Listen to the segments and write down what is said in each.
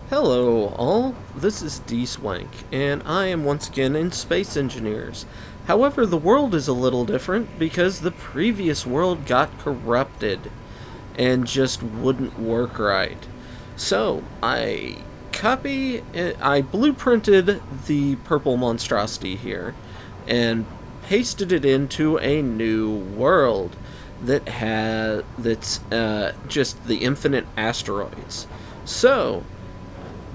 Hello, all. This is Dswank, and I am once again in Space Engineers. However, the world is a little different because the previous world got corrupted and just wouldn't work right. So, I blueprinted the purple monstrosity here and pasted it into a new world that's just the infinite asteroids. So,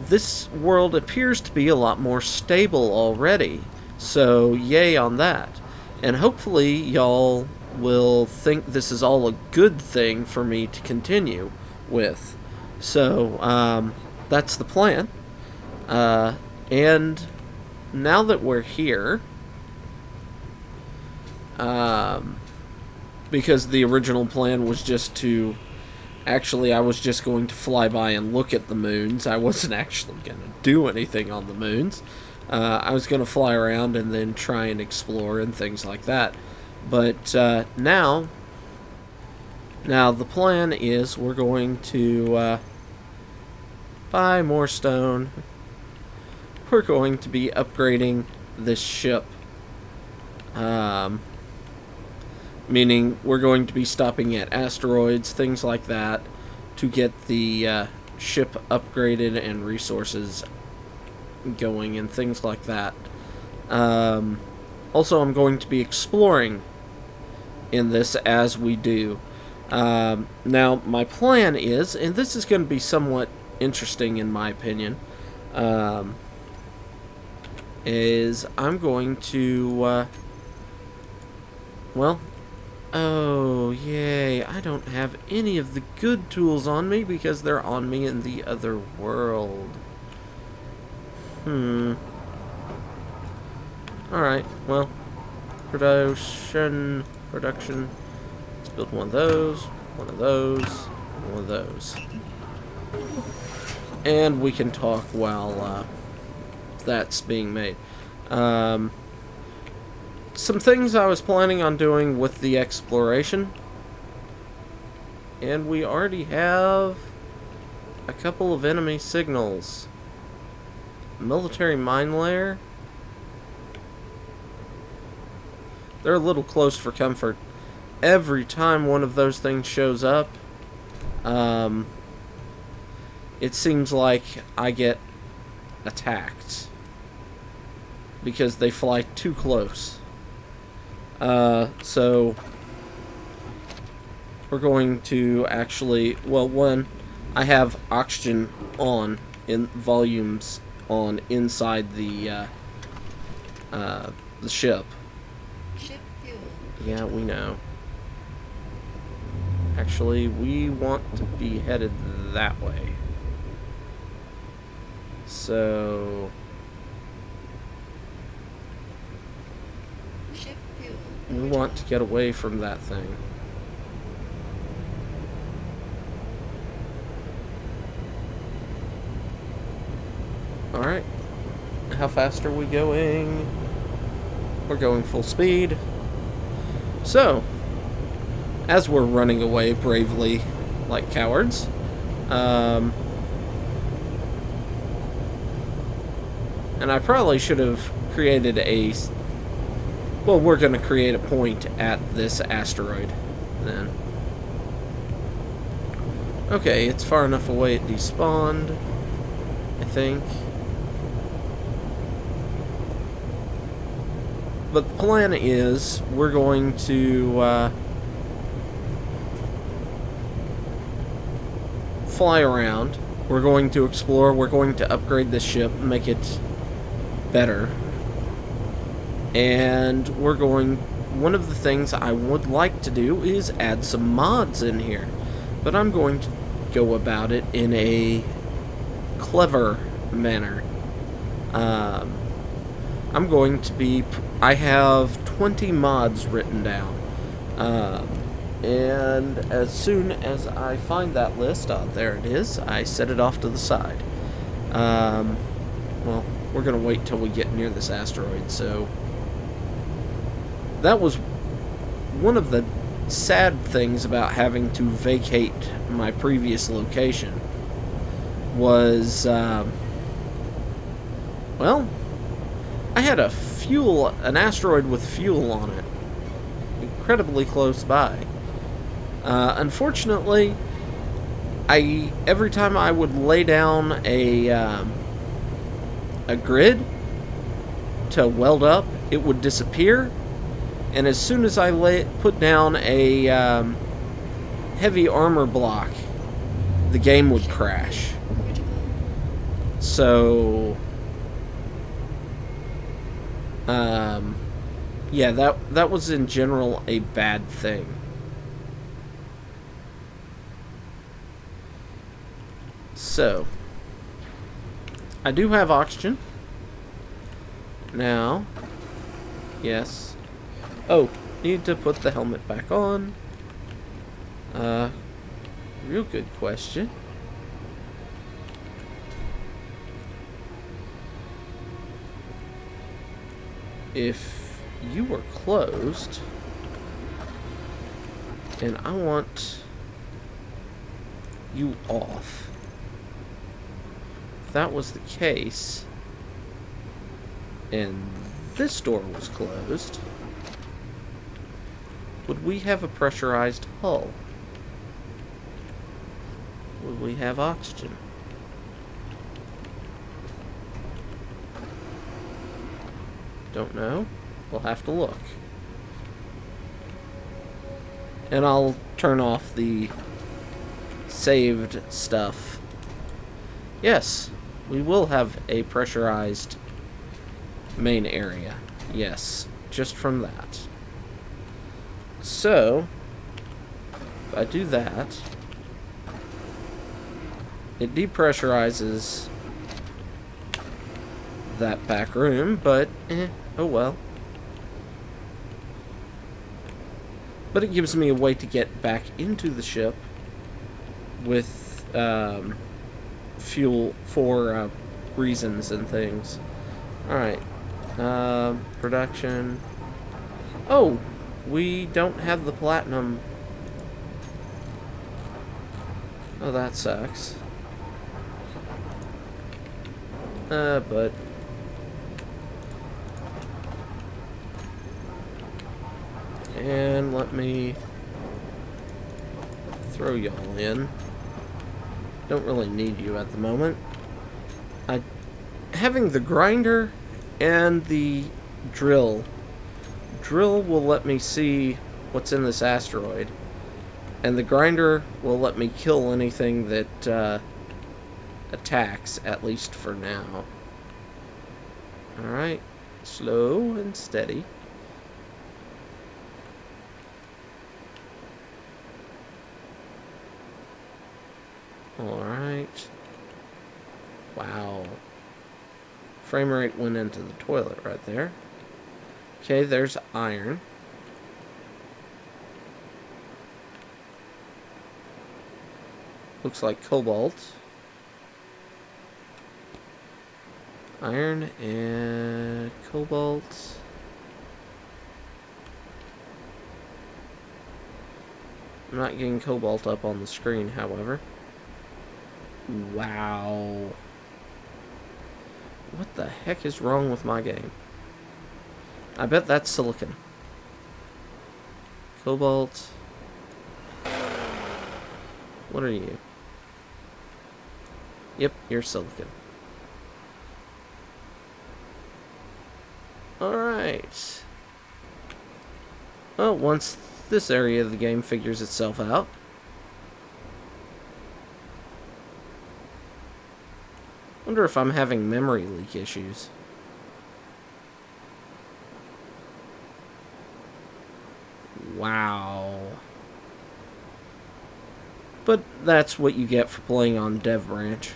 this world appears to be a lot more stable already. So, yay on that. And hopefully, y'all will think this is all a good thing for me to continue with. So, that's the plan. And now that we're here, um, because the original plan was just to actually, I was just going to fly by and look at the moons. I wasn't actually going to do anything on the moons. I was going to fly around and then try and explore and things like that. But now the plan is we're going to buy more stone. We're going to be upgrading this ship. Meaning we're going to be stopping at asteroids, things like that, to get the ship upgraded and resources going and things like that. Also, I'm going to be exploring in this as we do. Now, my plan is, and this is going to be somewhat interesting in my opinion, is I'm going to, oh, yay, I don't have any of the good tools on me because they're on me in the other world. Alright, well, production. Let's build one of those, one of those, one of those. And we can talk while that's being made. Some things I was planning on doing with the exploration, and we already have a couple of enemy signals. Military mine layer. They're a little close for comfort. Every time one of those things shows up, it seems like I get attacked because they fly too close. So we're going to actually, well, one, I have oxygen on in volumes on inside the ship. Ship fuel. Yeah, we know. Actually, we want to be headed that way. So we want to get away from that thing. Alright. How fast are we going? We're going full speed. So, as we're running away bravely like cowards, and I probably should have created a... Well, we're going to create a point at this asteroid, then. Okay, it's far enough away it despawned, I think. But the plan is, we're going to fly around. We're going to explore. We're going to upgrade this ship, make it better. And we're going... One of the things I would like to do is add some mods in here. But I'm going to go about it in a clever manner. I'm going to be... I have 20 mods written down. And as soon as I find that list, there it is, I set it off to the side. Well, we're going to wait till we get near this asteroid, so... That was one of the sad things about having to vacate my previous location. was, well, I had an asteroid with fuel on it, incredibly close by. Unfortunately, every time I would lay down a grid to weld up, it would disappear, and as soon as I put down a heavy armor block, the game would crash. So, yeah, that was in general a bad thing. So, I do have oxygen. Now, yes. Oh, need to put the helmet back on. Real good question. If you were closed, and I want you off. If that was the case, and this door was closed, would we have a pressurized hull? Would we have oxygen? Don't know. We'll have to look. And I'll turn off the saved stuff. Yes, we will have a pressurized main area. Yes, just from that. So, if I do that, it depressurizes that back room, but oh well. But it gives me a way to get back into the ship with fuel for reasons and things. Alright. Production. Oh, we don't have the platinum. Oh, that sucks. But and let me throw y'all in. Don't really need you at the moment. Having the grinder and the drill will let me see what's in this asteroid, and the grinder will let me kill anything that attacks, at least for now. Alright, slow and steady. Alright. Wow. Frame rate went into the toilet right there. Okay, there's iron. Looks like cobalt. Iron and cobalt. I'm not getting cobalt up on the screen, however. Wow. What the heck is wrong with my game? I bet that's silicon. Cobalt. What are you? Yep, you're silicon. Alright. Well, once this area of the game figures itself out, wonder if I'm having memory leak issues. Wow. But that's what you get for playing on Dev Branch.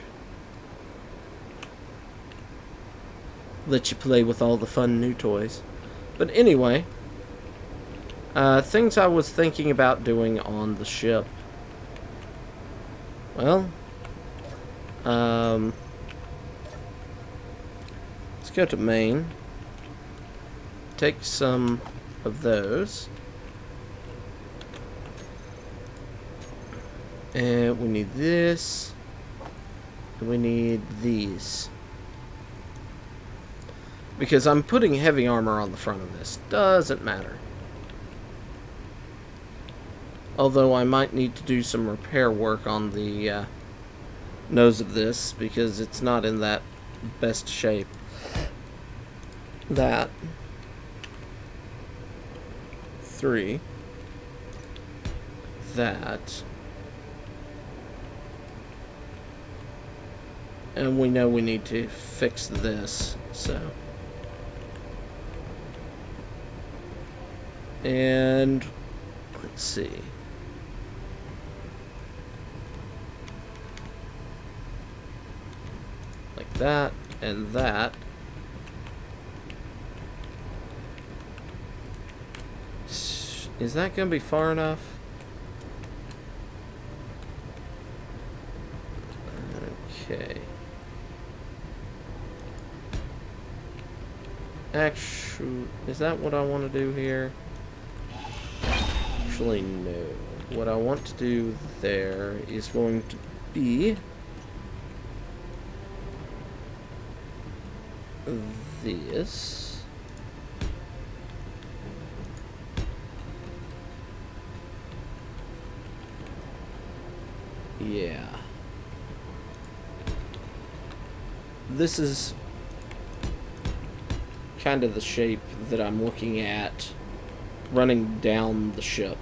Let you play with all the fun new toys. But anyway, things I was thinking about doing on the ship. Well, let's go to main. Take some of those. And we need this. We need these. Because I'm putting heavy armor on the front of this. Doesn't matter. Although I might need to do some repair work on the nose of this, because it's not in that best shape. That. 3. That. And we know we need to fix this, so. And let's see. Like that and that. Is that going to be far enough? Okay. Actually, is that what I want to do here? Actually, no. What I want to do there is going to be this. Yeah. This is kind of the shape that I'm looking at running down the ship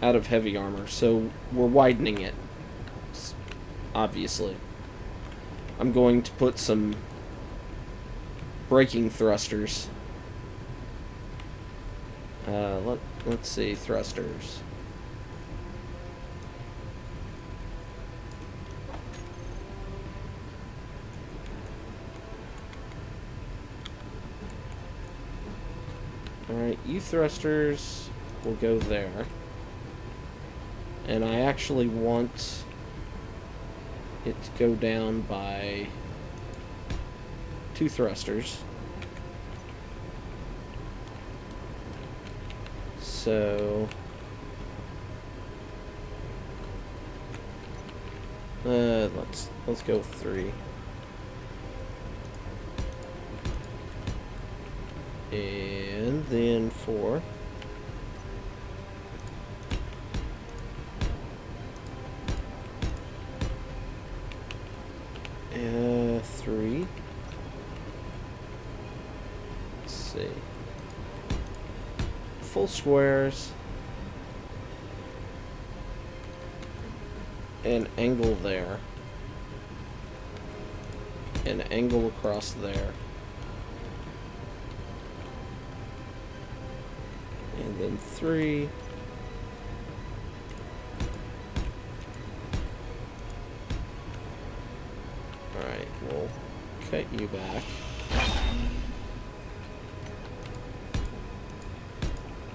out of heavy armor. So we're widening it, obviously. I'm going to put some braking thrusters. Let's see, thrusters. Alright, you thrusters will go there. And I actually want it to go down by 2 thrusters. So let's go 3. And then 4. And 3. Let's see. Full squares. An angle there. An angle across there. And then 3. Alright, we'll cut you back.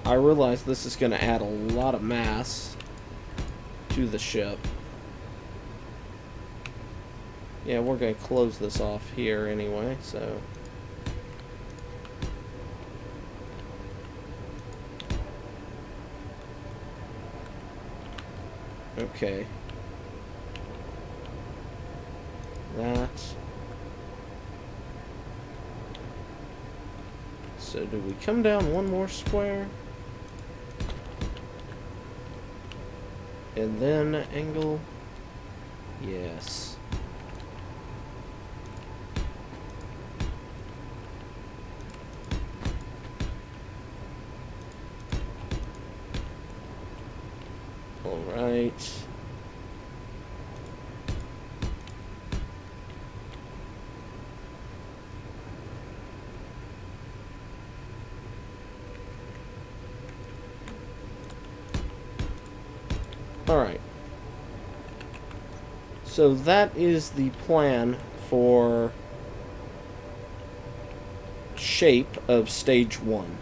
I realize this is going to add a lot of mass to the ship. Yeah, we're going to close this off here anyway, so... Okay. That. So do we come down one more square? And then angle? Yes. Alright. Alright. So that is the plan for shape of stage 1.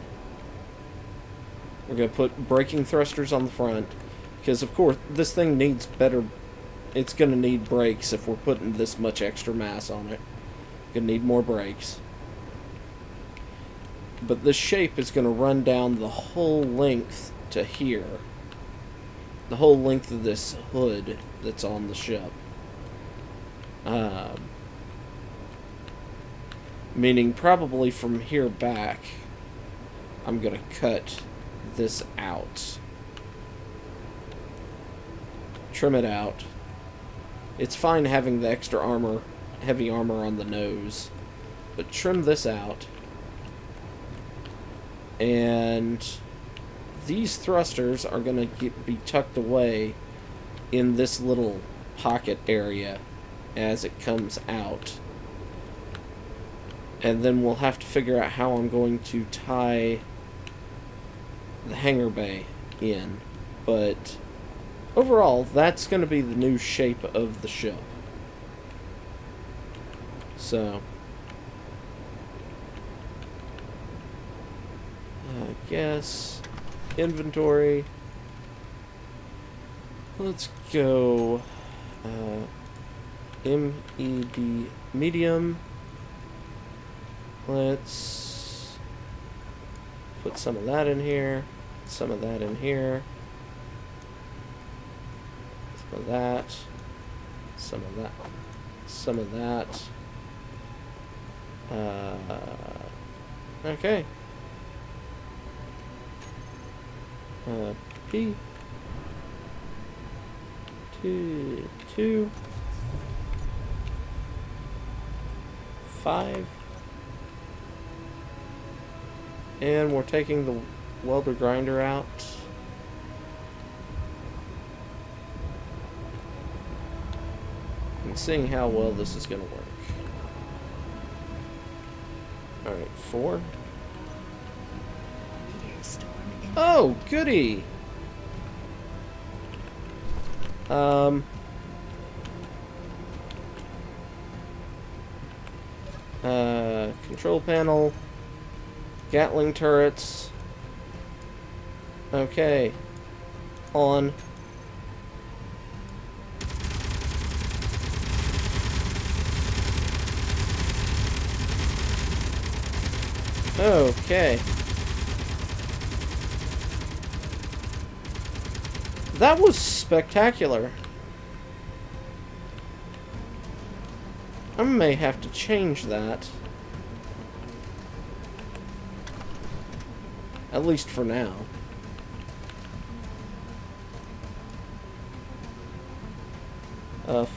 We're going to put braking thrusters on the front, because of course this thing needs better, it's going to need brakes if we're putting this much extra mass on it. Going to need more brakes. But this shape is going to run down the whole length to here. the whole length of this hood that's on the ship. Meaning probably from here back, I'm going to cut this out. Trim it out. It's fine having the extra armor, heavy armor on the nose, but trim this out. And these thrusters are going to be tucked away in this little pocket area as it comes out. And then we'll have to figure out how I'm going to tie the hangar bay in. But overall, that's going to be the new shape of the ship. So, I guess inventory. Let's go MED medium. Let's put some of that in here, some of that in here, some of that, some of that, some of that. Okay. P. 2, 5. And we're taking the welder grinder out. And seeing how well this is going to work. Alright, 4. Oh, goody! Control panel. Gatling turrets. Okay. On. Okay. That was spectacular. I may have to change that. At least for now.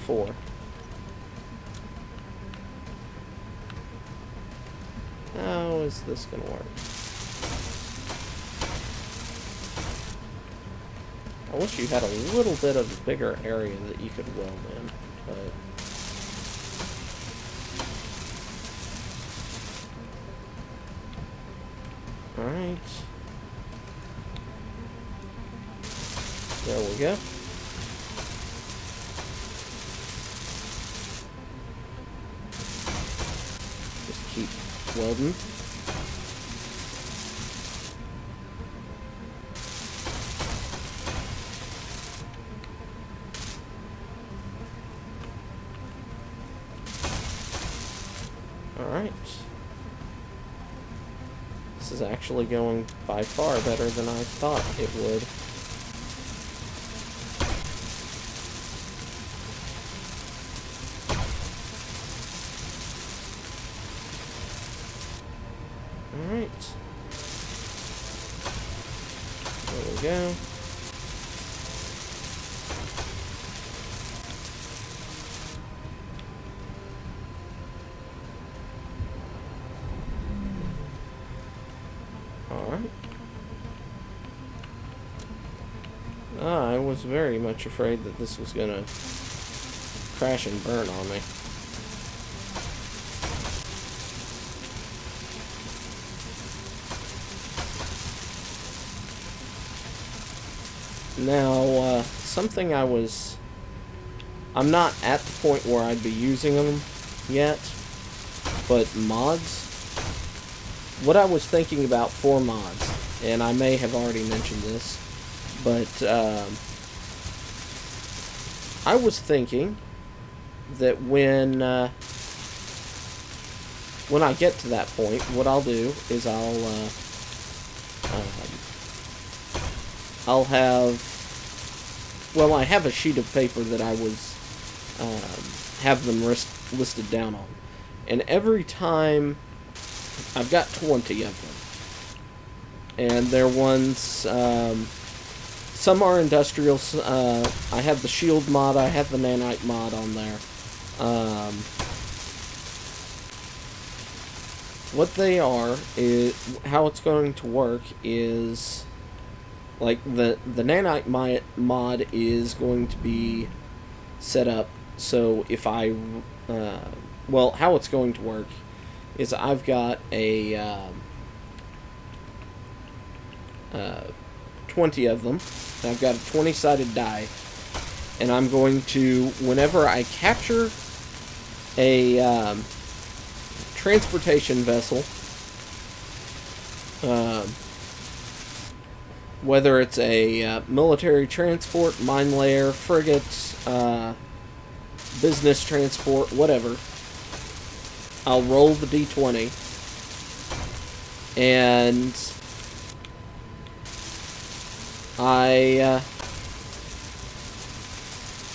Four. How is this gonna work? I wish you had a little bit of a bigger area that you could weld in, but... Alright. There we go. Just keep welding. Alright. This is actually going by far better than I thought it would. Alright. There we go. Alright. I was very much afraid that this was gonna crash and burn on me. Now, something I'm not at the point where I'd be using them yet, but mods. What I was thinking about for mods, and I may have already mentioned this, but I was thinking that when I get to that point, what I'll do is I'll have well, I have a sheet of paper that I was have them listed down on, and every time I've got 20 of them, and they're ones. Some are industrial. I have the shield mod. I have the nanite mod on there. What they are is how it's going to work is like the nanite mod is going to be set up so if I well, how it's going to work is I've got a 20 of them. I've got a 20-sided die, and I'm going to, whenever I capture a transportation vessel, whether it's a military transport, mine layer, frigate, business transport, whatever, I'll roll the d20, and I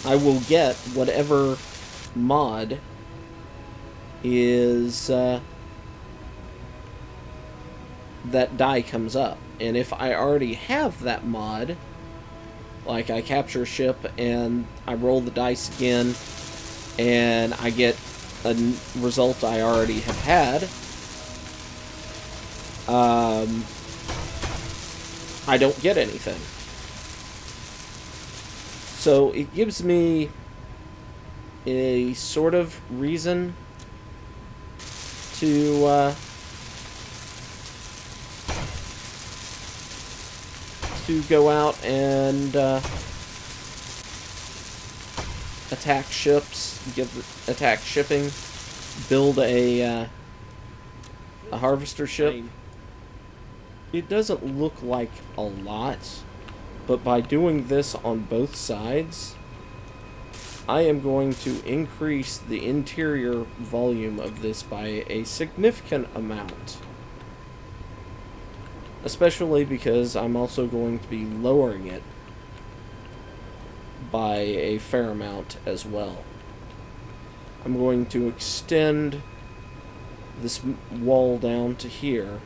will get whatever mod is that die comes up. And if I already have that mod, like I capture a ship and I roll the dice again and I get a result I already have had, I don't get anything. So it gives me a sort of reason to go out and attack ships, attack shipping, build a harvester ship. It doesn't look like a lot, but by doing this on both sides, I am going to increase the interior volume of this by a significant amount. Especially because I'm also going to be lowering it by a fair amount as well. I'm going to extend this wall down to here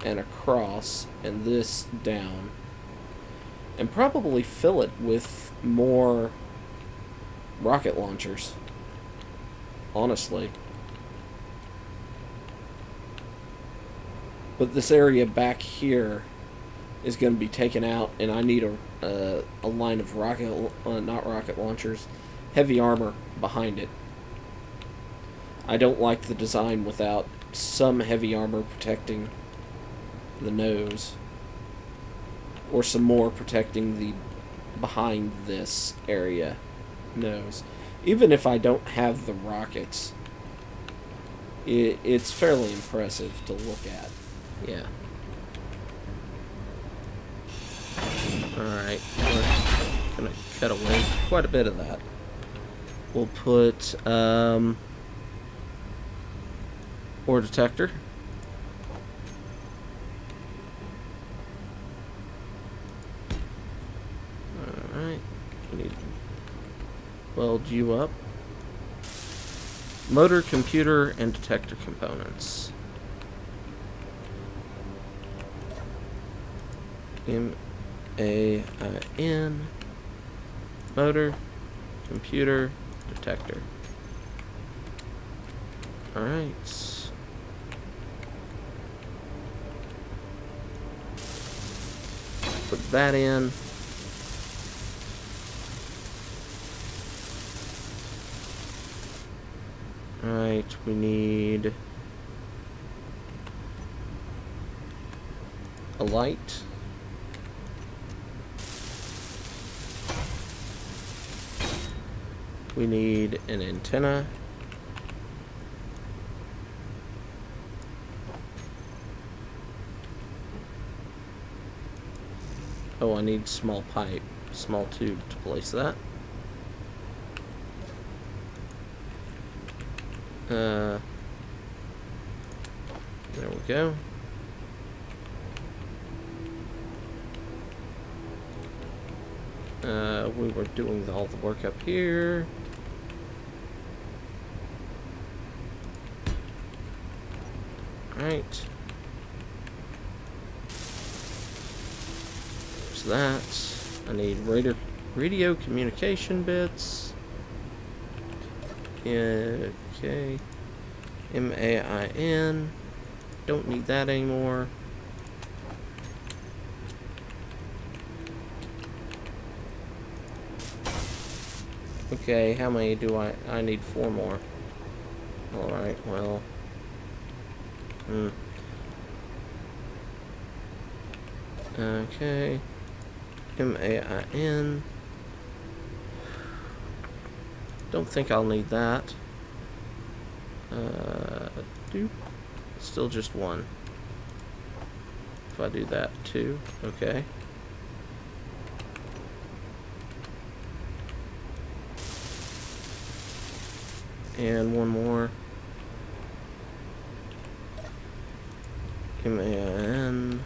and across, and this down, and probably fill it with more rocket launchers, honestly. But this area back here is going to be taken out, and I need a line of not rocket launchers, heavy armor behind it. I don't like the design without some heavy armor protecting the nose, or some more protecting the behind this area nose. Even if I don't have the rockets, it's fairly impressive to look at. Yeah. Alright, we're gonna cut away quite a bit of that. We'll put ore detector. Alright, we need to weld you up. Motor, computer, and detector components. M-A-I-N, motor, computer, detector. Alright. Put that in. Alright, we need a light. We need an antenna. Oh, I need small pipe, small tube to place that. There we go. We were doing all the work up here. Alright. So that. I need radio communication bits. Yeah, okay. MAIN. Don't need that anymore. Okay, how many do I need 4 more. Alright, well. Okay. MAIN. Don't think I'll need that. Still just 1. If I do that, 2. Okay. And 1 more. MAIN.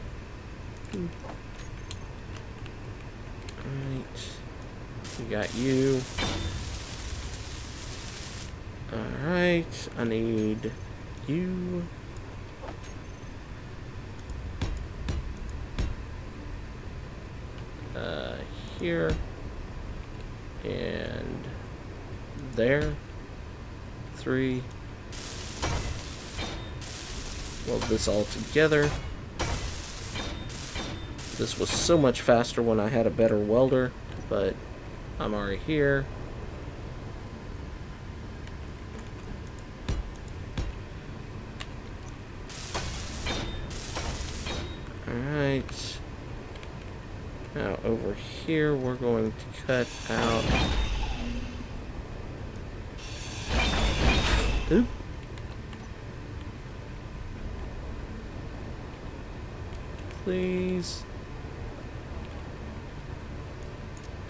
Alright. We got you. Alright. I need you. Here. And there. 3. Weld this all together. This was so much faster when I had a better welder, but I'm already here. Alright. Now over here we're going to cut out... Oop. Please.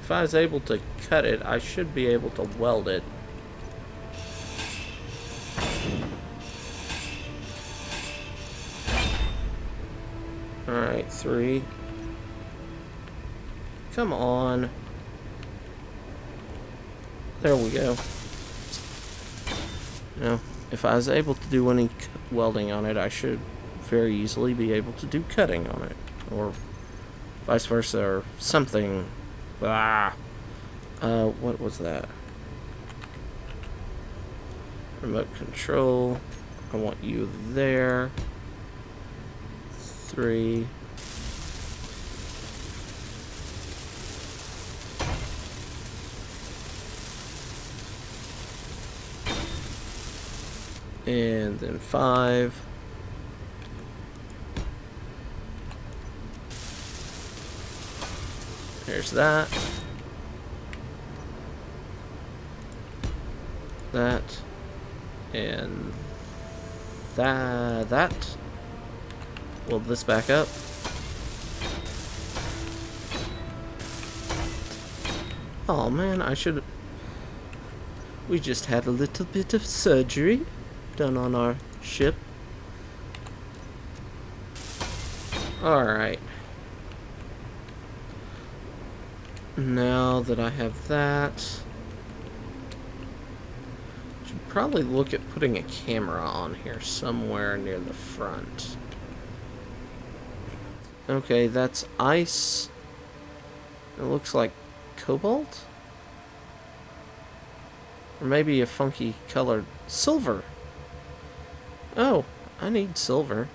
If I was able to cut it, I should be able to weld it. Alright, 3. Come on. There we go. Now, if I was able to do any welding on it, I should very easily be able to do cutting on it. Or vice versa, or something. What was that? Remote control. I want you there. 3. And then 5. There's that. That. And that. Weld this back up. Oh man, I should... We just had a little bit of surgery done on our ship. Alright. Now that I have that, I should probably look at putting a camera on here somewhere near the front. Okay, that's ice. It looks like cobalt? Or maybe a funky colored silver. Oh, I need silver.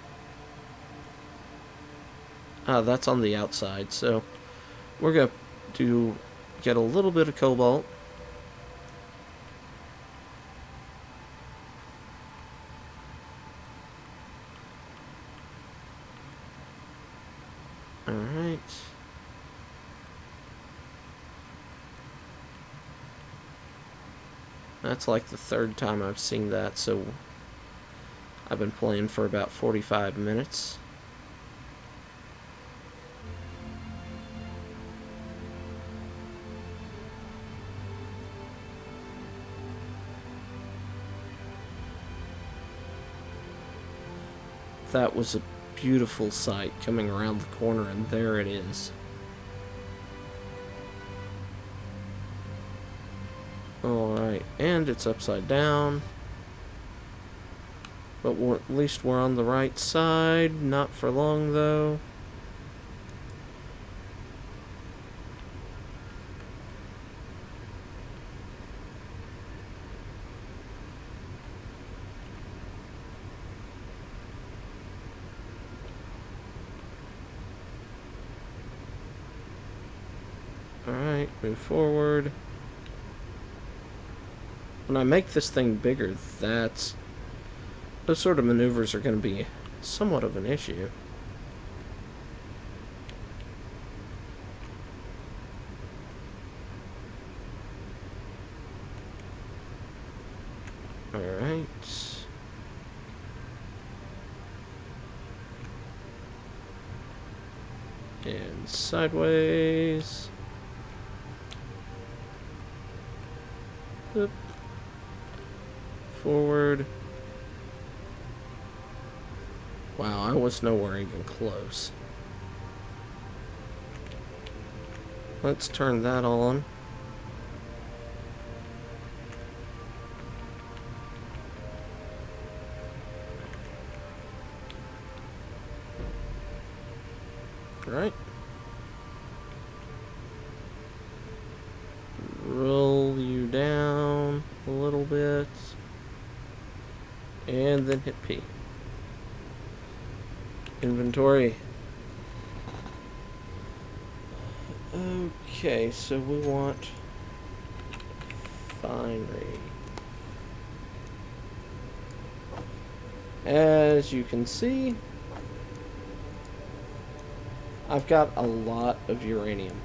Ah, that's on the outside, so we're going to get a little bit of cobalt. Alright. That's like the 3rd time I've seen that, so I've been playing for about 45 minutes. That was a beautiful sight coming around the corner, and there it is. Alright, and it's upside down. But at least we're on the right side. Not for long, though. Alright, move forward. When I make this thing bigger, those sort of maneuvers are going to be somewhat of an issue. Alright. And sideways. Oop. Forward. Wow, I was nowhere even close. Let's turn that on. Right. Roll you down a little bit. And then hit P. Inventory. Okay, so we want finery. As you can see, I've got a lot of uranium.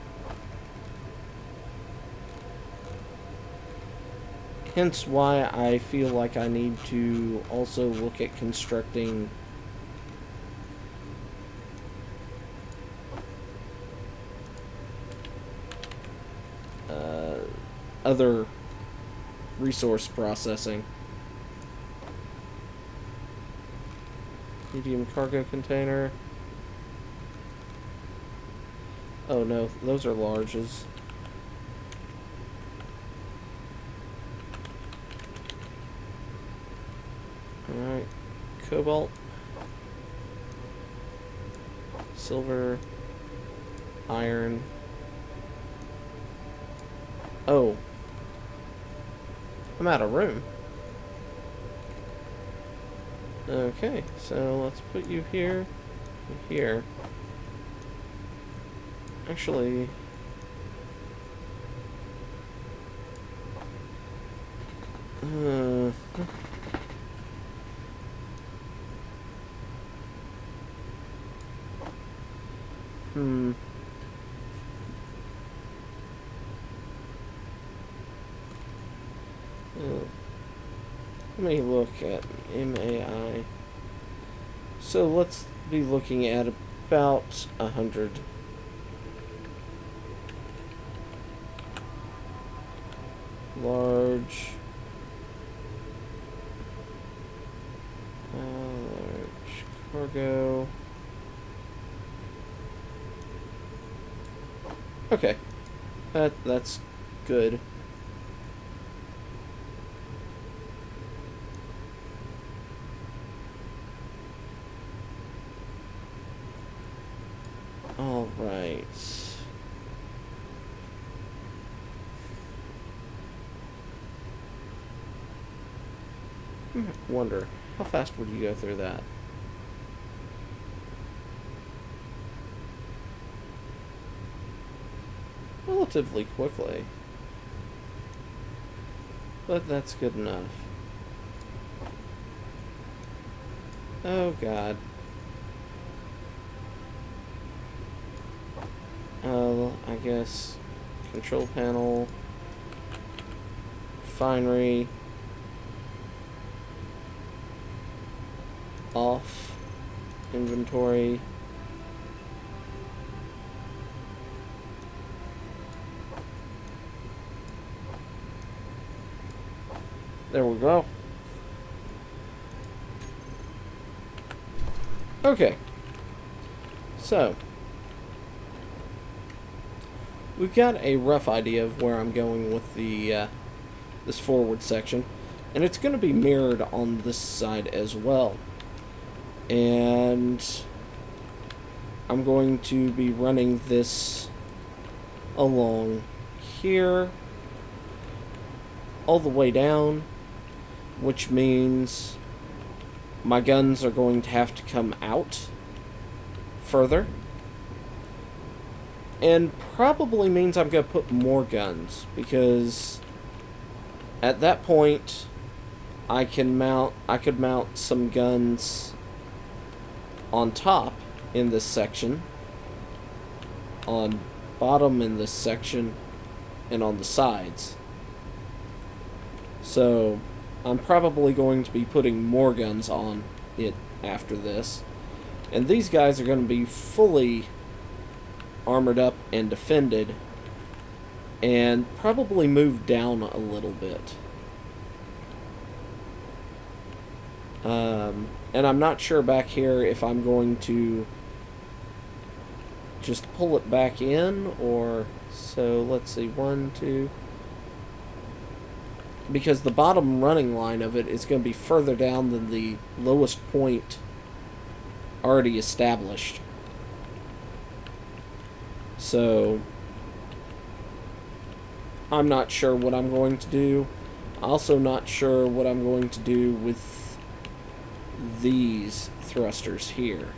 Hence why I feel like I need to also look at constructing other resource processing. Medium cargo container. Oh no, those are larges. Alright, cobalt, silver, iron. Oh, I'm out of room. Okay, so let's put you here, here. Actually, let me look at MAI. So let's be looking at about 100. Large cargo. Okay, that's good. All right. Wonder, how fast would you go through that? Relatively quickly. But that's good enough. Oh god. I guess control panel, finery, off, inventory. There we go. Okay. So, we've got a rough idea of where I'm going with the this forward section, and it's going to be mirrored on this side as well. And I'm going to be running this along here all the way down, which means my guns are going to have to come out further, and probably means I'm going to put more guns, because at that point I could mount some guns on top in this section, on bottom in this section, and on the sides. So I'm probably going to be putting more guns on it after this. And these guys are going to be fully armored up and defended, and probably moved down a little bit. And I'm not sure back here if I'm going to just pull it back in, or... So, let's see, 1, 2... Because the bottom running line of it is going to be further down than the lowest point already established. So, I'm not sure what I'm going to do. Also not sure what I'm going to do with these thrusters here.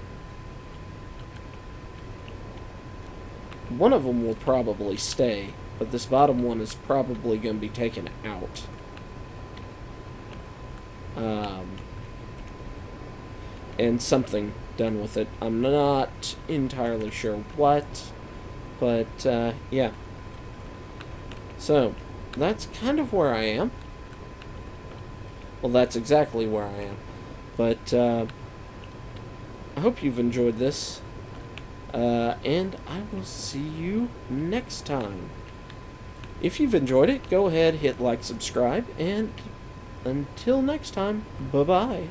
One of them will probably stay, but this bottom one is probably going to be taken out. And something done with it. I'm not entirely sure what, but yeah. So, that's kind of where I am. Well, that's exactly where I am. But I hope you've enjoyed this. And I will see you next time. If you've enjoyed it, go ahead, hit like, subscribe, and until next time, bye-bye.